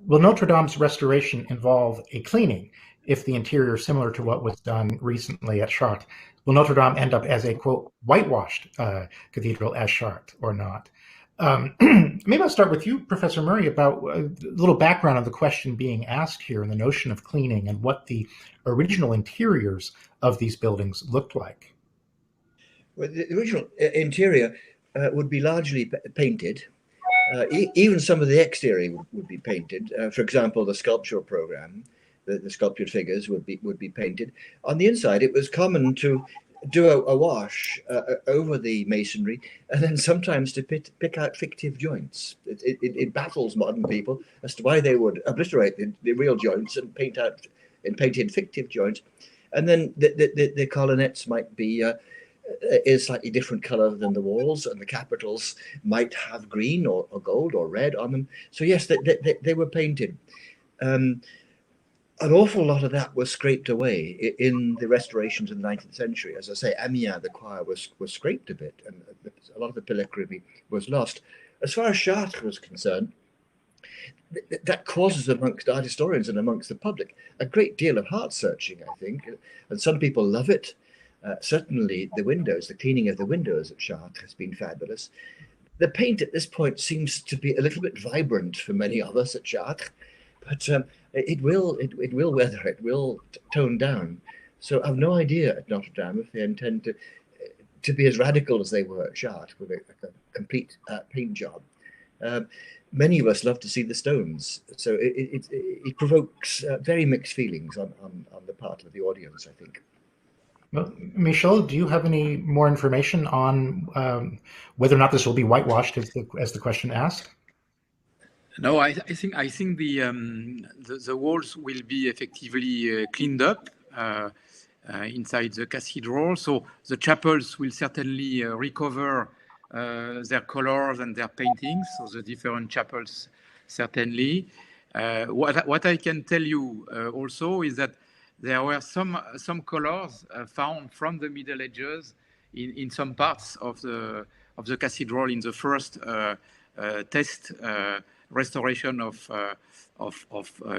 Will Notre Dame's restoration involve a cleaning if the interior is similar to what was done recently at Chartres? Will Notre Dame end up as a, quote, whitewashed cathedral as Chartres or not? Maybe I'll start with you, Professor Murray, about a little background on the question being asked here and the notion of cleaning and what the original interiors of these buildings looked like. Well, the original interior would be largely painted. Even some of the exterior would be painted. For example, the sculptural program, the sculptured figures would be painted. On the inside, it was common to do a wash over the masonry, and then sometimes to pick out fictive joints. It baffles modern people as to why they would obliterate the real joints and paint in fictive joints. And then the colonnettes might be a slightly different color than the walls, and the capitals might have green or gold or red on them. So yes, they were painted. an awful lot of that was scraped away in the restorations in the 19th century. As I say, Amiens, the choir, was scraped a bit, and a lot of the Pellegrini was lost. As far as Chartres was concerned, that causes amongst art historians and amongst the public a great deal of heart searching, I think, and some people love it. Certainly the windows, the cleaning of the windows at Chartres has been fabulous. The paint at this point seems to be a little bit vibrant for many of us at Chartres, but it will weather, it will tone down. So I've no idea at Notre-Dame if they intend to be as radical as they were at Chartres with a complete paint job. Many of us love to see the stones, so it provokes very mixed feelings on the part of the audience, I think. Well, Michel, do you have any more information on whether or not this will be whitewashed, as the question asked? No, I think the walls will be effectively cleaned up inside the cathedral. So the chapels will certainly recover their colors and their paintings. So the different chapels certainly. What I can tell you also is that there were some colors found from the Middle Ages in some parts of the cathedral in the first test restoration of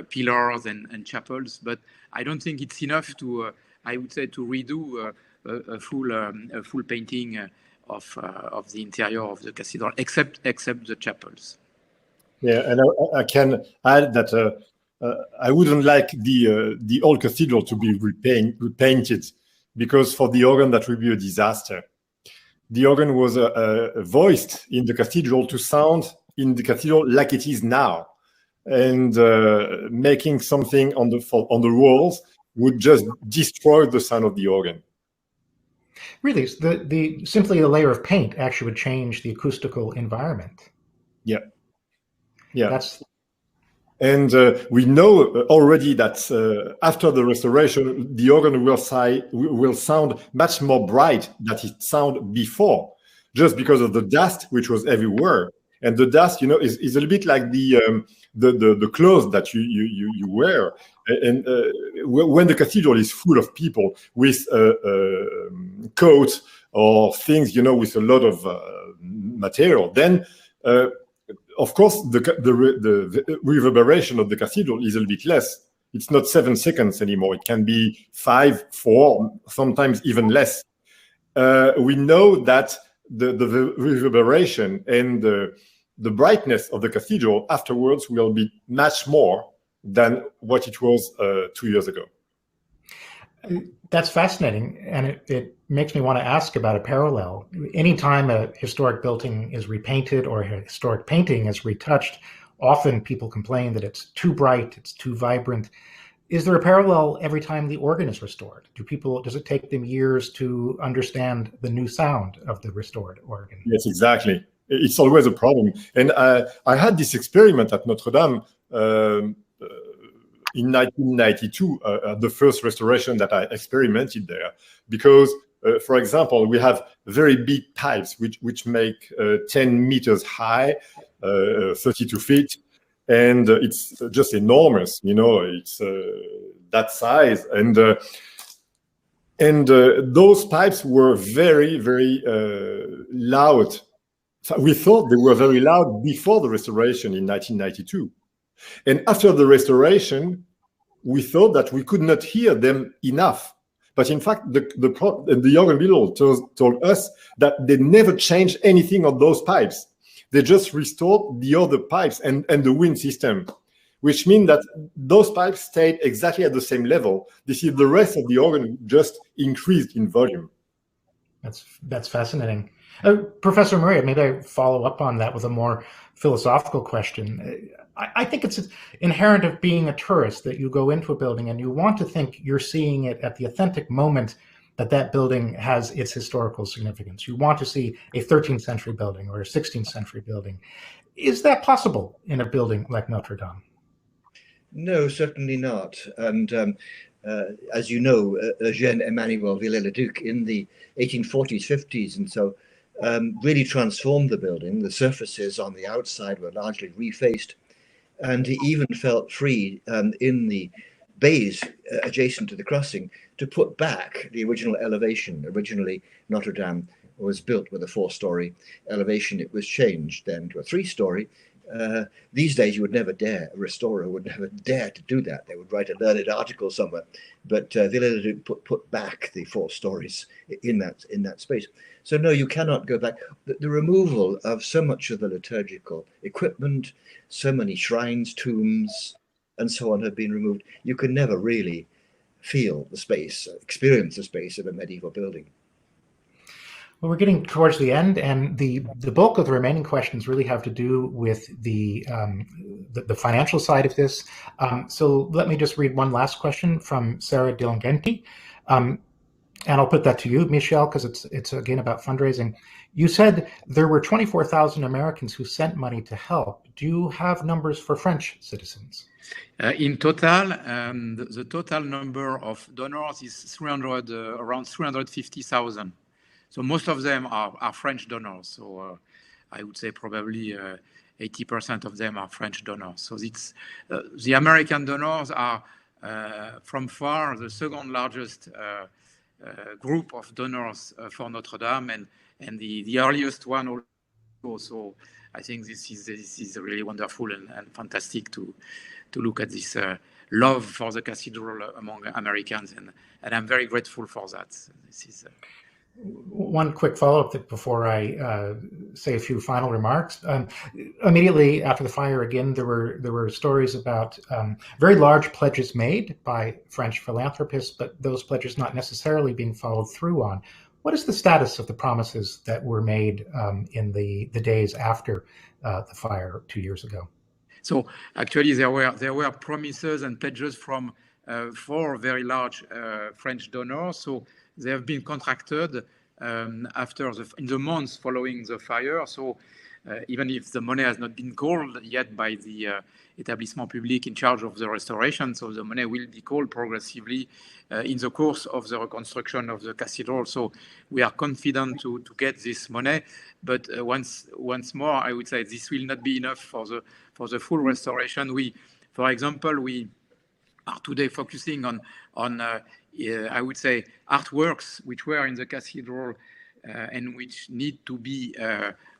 pillars and chapels. But I don't think it's enough to I would say to redo a full painting of the interior of the cathedral, except the chapels. Yeah, and I can add that I wouldn't like the old cathedral to be repainted, because for the organ that would be a disaster. The organ was voiced in the cathedral to sound in the cathedral like it is now, and making something on the walls would just destroy the sound of the organ. Really, simply a layer of paint actually would change the acoustical environment. Yeah, yeah. And we know already that after the restoration, the organ will sound much more bright than it sounded before, just because of the dust which was everywhere. And the dust, is a little bit like the clothes that you wear. And when the cathedral is full of people with coats or things, with a lot of material, then of course the reverberation of the cathedral is a little bit less. It's not 7 seconds anymore. It can be 5, 4, sometimes even less. We know that the reverberation and the brightness of the cathedral afterwards will be much more than what it was 2 years ago. That's fascinating, and it makes me want to ask about a parallel. Anytime a historic building is repainted or a historic painting is retouched, often people complain that it's too bright, it's too vibrant. Is there a parallel every time the organ is restored? Does it take them years to understand the new sound of the restored organ? Yes, exactly. It's always a problem. And I had this experiment at Notre-Dame in 1992, the first restoration that I experimented there, because, for example, we have very big pipes which make 10 meters high, 32 feet, and it's just enormous. It's that size, and those pipes were very, very loud. So we thought they were very loud before the restoration in 1992. And after the restoration, we thought that we could not hear them enough. But in fact, the organ builder told us that they never changed anything on those pipes. They just restored the other pipes and the wind system, which means that those pipes stayed exactly at the same level. This is the rest of the organ just increased in volume. That's fascinating. Professor Maria, maybe I follow up on that with a more philosophical question. I think it's inherent of being a tourist that you go into a building and you want to think you're seeing it at the authentic moment that building has its historical significance. You want to see a 13th century building or a 16th century building. Is that possible in a building like Notre-Dame? No, certainly not. And as you know, Eugène Emmanuel Viollet-le-Duc in the 1840s, 50s, and so really transformed the building. The surfaces on the outside were largely refaced. and he even felt free in the bays adjacent to the crossing to put back the original elevation. Originally, Notre-Dame was built with a 4-story elevation. It was changed then to a 3-story. These days, you would never dare, a restorer would never dare to do that. They would write a learned article somewhere, but they let it put back the 4 stories in that space. So no, you cannot go back. The removal of so much of the liturgical equipment, so many shrines, tombs, and so on have been removed. You can never really feel the space, experience the space of a medieval building. Well, we're getting towards the end, and the bulk of the remaining questions really have to do with the financial side of this. So let me just read one last question from Sarah Dilangenti, and I'll put that to you, Michel, because it's again about fundraising. You said there were 24,000 Americans who sent money to help. Do you have numbers for French citizens? In total, the total number of donors is around 350,000. So most of them are French donors. So I would say probably 80% of them are French donors. So it's the American donors are from far the second largest group of donors for Notre-Dame, and the earliest one also. I think this is really wonderful and fantastic to look at this love for the cathedral among Americans, and I'm very grateful for that. This is. One quick follow-up before I say a few final remarks. Immediately after the fire, again, there were stories about very large pledges made by French philanthropists, but those pledges not necessarily being followed through on. What is the status of the promises that were made in the days after the fire 2 years ago? So actually, there were promises and pledges from 4 very large French donors. So they have been contracted in the months following the fire. So even if the money has not been called yet by the Établissement Public in charge of the restoration, so the money will be called progressively in the course of the reconstruction of the cathedral. So we are confident to get this money. But once more, I would say this will not be enough for the full restoration. For example, we are today focusing on I would say artworks which were in the cathedral and which need to be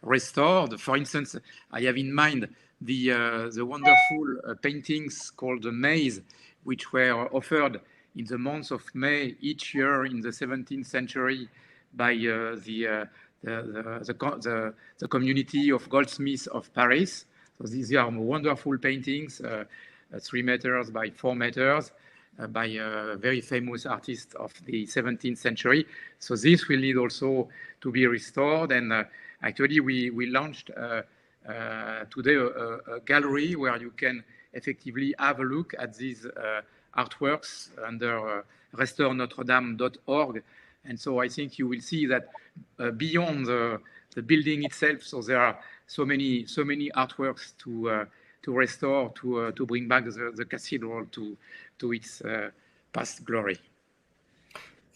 restored. For instance, I have in mind the wonderful paintings called the Maze, which were offered in the month of May each year in the 17th century by the community of goldsmiths of Paris. So these are wonderful paintings, 3 meters by 4 meters, by a very famous artist of the 17th century. So this will need also to be restored. And actually, we launched today a gallery where you can effectively have a look at these artworks under restorenotredame.org. And so I think you will see that beyond the building itself, so there are so many artworks to restore, to bring back the cathedral to its past glory.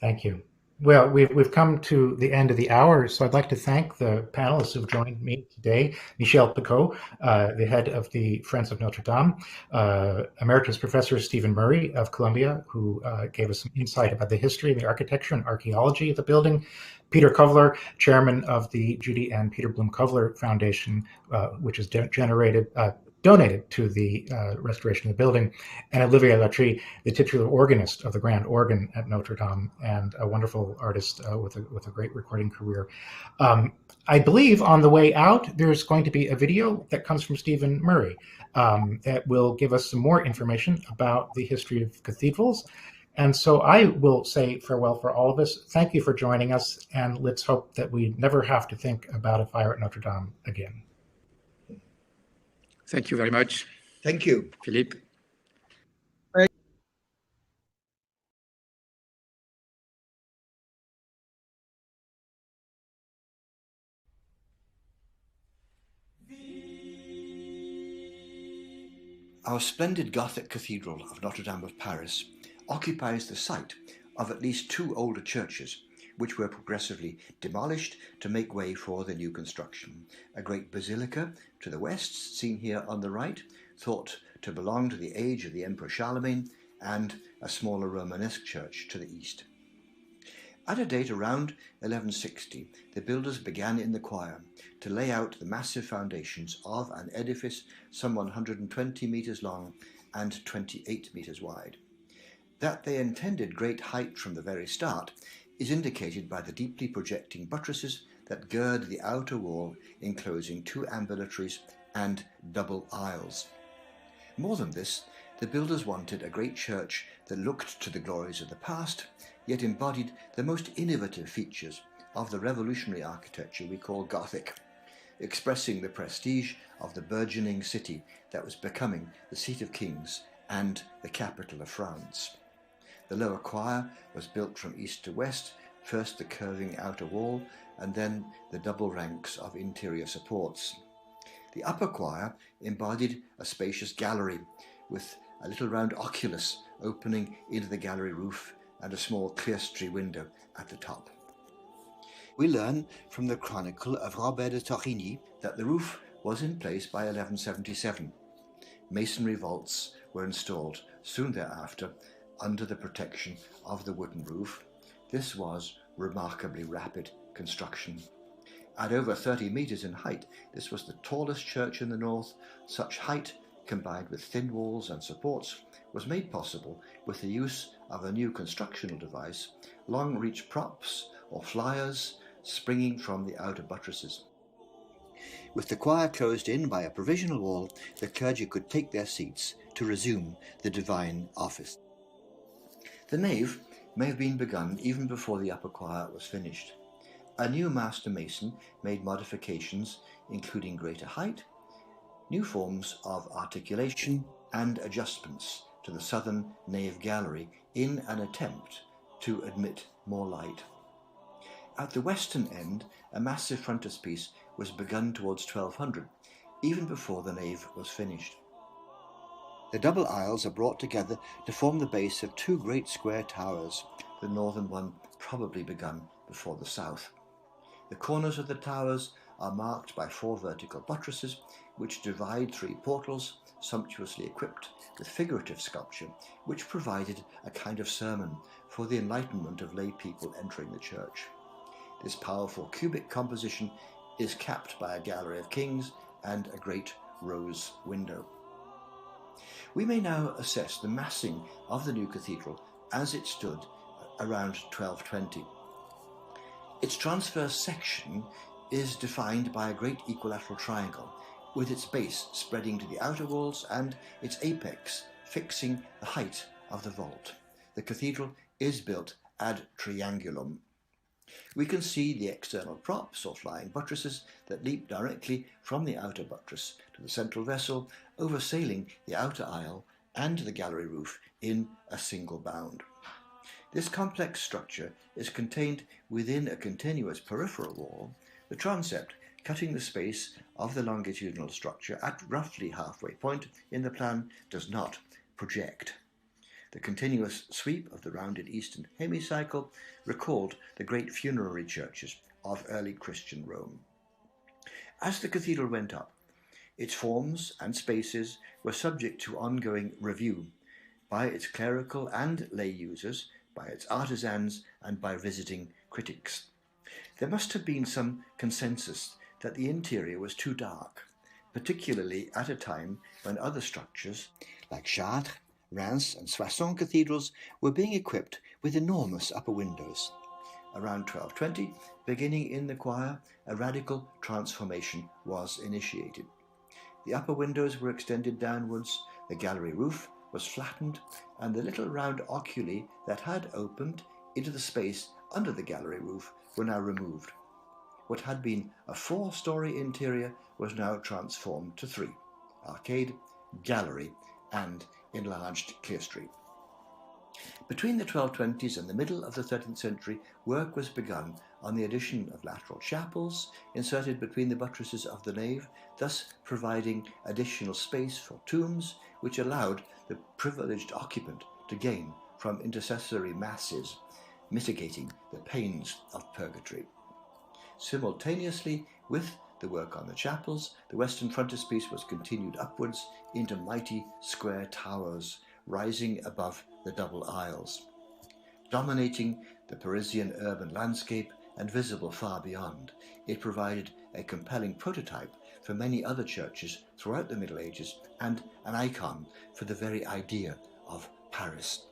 Thank you. Well, we've come to the end of the hour, so I'd like to thank the panelists who've joined me today. Michel Picaud, the head of the Friends of Notre-Dame, Emeritus Professor Stephen Murray of Columbia, who gave us some insight about the history, the architecture, and archaeology of the building, Peter Kovler, chairman of the Judy and Peter Blum Kovler Foundation, which has donated to the restoration of the building, and Olivier Latry, the titular organist of the grand organ at Notre-Dame, and a wonderful artist with a great recording career. I believe on the way out, there's going to be a video that comes from Stephen Murray that will give us some more information about the history of cathedrals. And so I will say farewell for all of us. Thank you for joining us, and let's hope that we never have to think about a fire at Notre-Dame again. Thank you very much. Thank you, Philippe. Our splendid Gothic Cathedral of Notre-Dame of Paris occupies the site of at least 2 older churches, which were progressively demolished to make way for the new construction. A great basilica to the west, seen here on the right, thought to belong to the age of the Emperor Charlemagne, and a smaller Romanesque church to the east. At a date around 1160, the builders began in the choir to lay out the massive foundations of an edifice some 120 metres long and 28 metres wide. That they intended great height from the very start is indicated by the deeply projecting buttresses that gird the outer wall enclosing two ambulatories and double aisles. More than this, the builders wanted a great church that looked to the glories of the past, yet embodied the most innovative features of the revolutionary architecture we call Gothic, expressing the prestige of the burgeoning city that was becoming the seat of kings and the capital of France. The lower choir was built from east to west, first the curving outer wall and then the double ranks of interior supports. The upper choir embodied a spacious gallery with a little round oculus opening into the gallery roof and a small clerestory window at the top. We learn from the chronicle of Robert de Torigny that the roof was in place by 1177. Masonry vaults were installed soon thereafter under the protection of the wooden roof. This was remarkably rapid construction. At over 30 metres in height, this was the tallest church in the north. Such height, combined with thin walls and supports, was made possible with the use of a new constructional device, long-reach props or flyers springing from the outer buttresses. With the choir closed in by a provisional wall, the clergy could take their seats to resume the divine office. The nave may have been begun even before the upper choir was finished. A new master mason made modifications including greater height, new forms of articulation and adjustments to the southern nave gallery in an attempt to admit more light. At the western end, a massive frontispiece was begun towards 1200, even before the nave was finished. The double aisles are brought together to form the base of two great square towers, the northern one probably begun before the south. The corners of the towers are marked by four vertical buttresses, which divide three portals, sumptuously equipped with figurative sculpture, which provided a kind of sermon for the enlightenment of lay people entering the church. This powerful cubic composition is capped by a gallery of kings and a great rose window. We may now assess the massing of the new cathedral as it stood around 1220. Its transverse section is defined by a great equilateral triangle, with its base spreading to the outer walls and its apex fixing the height of the vault. The cathedral is built ad triangulum. We can see the external props or flying buttresses that leap directly from the outer buttress to the central vessel, oversailing the outer aisle and the gallery roof in a single bound. This complex structure is contained within a continuous peripheral wall, the transept cutting the space of the longitudinal structure at roughly halfway point in the plan does not project. The continuous sweep of the rounded eastern hemicycle recalled the great funerary churches of early Christian Rome. As the cathedral went up, its forms and spaces were subject to ongoing review by its clerical and lay users, by its artisans, and by visiting critics. There must have been some consensus that the interior was too dark, particularly at a time when other structures, like Chartres, Reims and Soissons cathedrals, were being equipped with enormous upper windows. Around 1220, beginning in the choir, a radical transformation was initiated. The upper windows were extended downwards, the gallery roof was flattened, and the little round oculi that had opened into the space under the gallery roof were now removed. What had been a 4-story interior was now transformed to 3: arcade, gallery, and enlarged clerestory. Between the 1220s and the middle of the 13th century, work was begun on the addition of lateral chapels inserted between the buttresses of the nave, thus providing additional space for tombs, which allowed the privileged occupant to gain from intercessory masses, mitigating the pains of purgatory. Simultaneously with the work on the chapels, the western frontispiece was continued upwards into mighty square towers rising above the double aisles, dominating the Parisian urban landscape and visible far beyond. It provided a compelling prototype for many other churches throughout the Middle Ages and an icon for the very idea of Paris.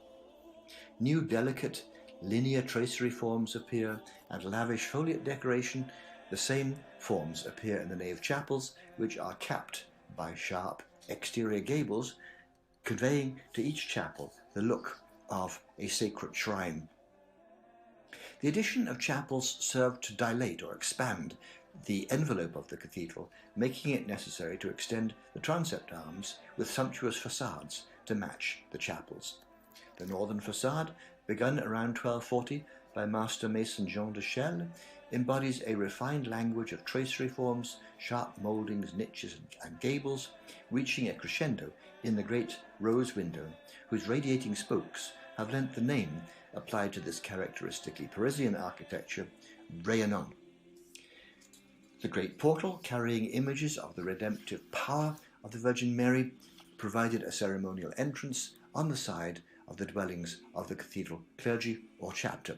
New delicate linear tracery forms appear and lavish foliate decoration. The same forms appear in the nave chapels, which are capped by sharp exterior gables, conveying to each chapel the look of a sacred shrine. The addition of chapels served to dilate or expand the envelope of the cathedral, making it necessary to extend the transept arms with sumptuous facades to match the chapels. The northern facade, begun around 1240 by master mason Jean de Chelles, embodies a refined language of tracery forms, sharp mouldings, niches and gables, reaching a crescendo in the great rose window, whose radiating spokes have lent the name applied to this characteristically Parisian architecture, rayonnant. The great portal, carrying images of the redemptive power of the Virgin Mary, provided a ceremonial entrance on the side of the dwellings of the cathedral clergy or chapter.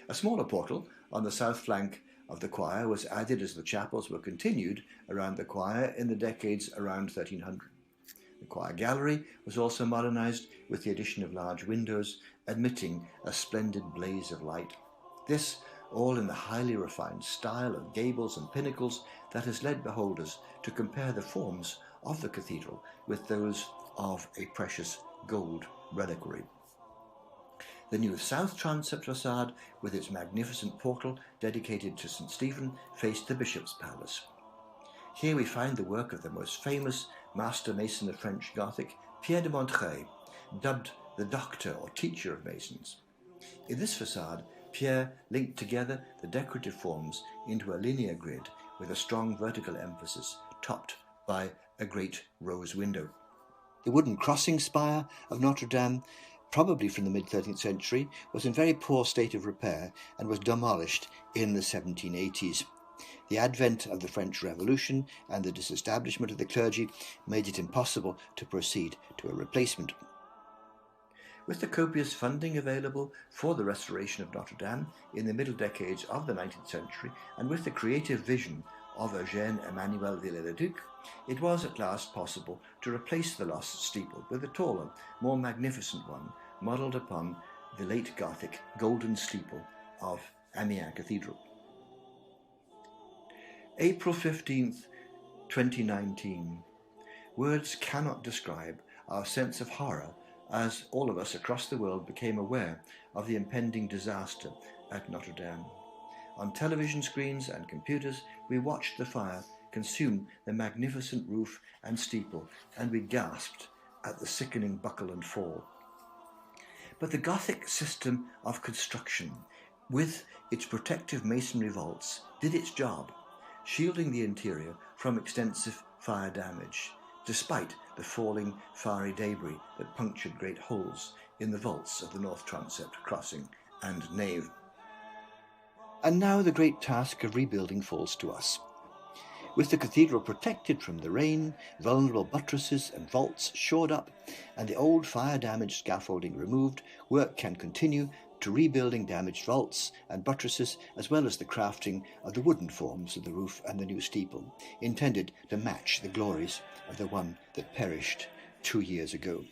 A smaller portal on the south flank of the choir was added as the chapels were continued around the choir in the decades around 1300. The choir gallery was also modernized with the addition of large windows, admitting a splendid blaze of light. This, all in the highly refined style of gables and pinnacles that has led beholders to compare the forms of the cathedral with those of a precious gold reliquary. The new south transept facade, with its magnificent portal dedicated to St. Stephen, faced the bishop's palace. Here we find the work of the most famous master mason of French Gothic, Pierre de Montreuil, dubbed the doctor or teacher of masons. In this facade, Pierre linked together the decorative forms into a linear grid with a strong vertical emphasis, topped by a great rose window. The wooden crossing spire of Notre-Dame, probably from the mid-13th century, was in very poor state of repair and was demolished in the 1780s. The advent of the French Revolution and the disestablishment of the clergy made it impossible to proceed to a replacement. With the copious funding available for the restoration of Notre-Dame in the middle decades of the 19th century, and with the creative vision of Eugène Emmanuel Viollet-le-Duc, it was at last possible to replace the lost steeple with a taller, more magnificent one, modelled upon the late Gothic golden steeple of Amiens Cathedral. April 15th, 2019. Words cannot describe our sense of horror as all of us across the world became aware of the impending disaster at Notre-Dame. On television screens and computers, we watched the fire consume the magnificent roof and steeple, and we gasped at the sickening buckle and fall. But the Gothic system of construction, with its protective masonry vaults, did its job, shielding the interior from extensive fire damage, despite the falling fiery debris that punctured great holes in the vaults of the north transept, crossing, and nave. And now the great task of rebuilding falls to us. With the cathedral protected from the rain, vulnerable buttresses and vaults shored up, and the old fire-damaged scaffolding removed, work can continue to rebuilding damaged vaults and buttresses, as well as the crafting of the wooden forms of the roof and the new steeple, intended to match the glories of the one that perished 2 years ago.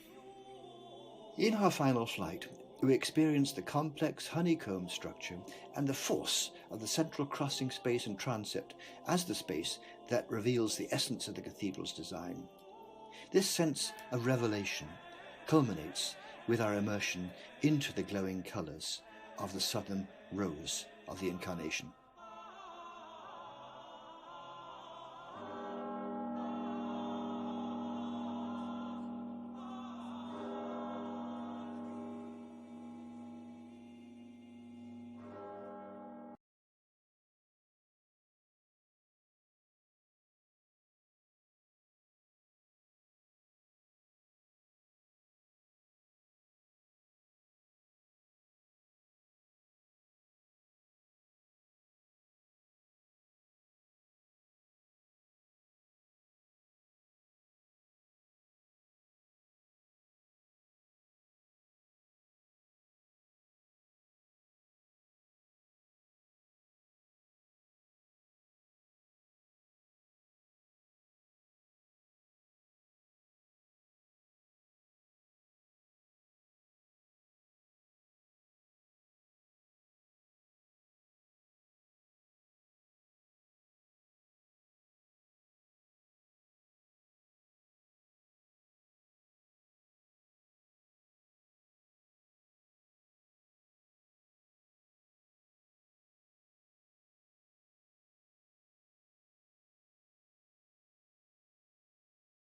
In our final flight, we experienced the complex honeycomb structure and the force of the central crossing space and transept as the space that reveals the essence of the cathedral's design. This sense of revelation culminates with our immersion into the glowing colours of the southern rose of the Incarnation.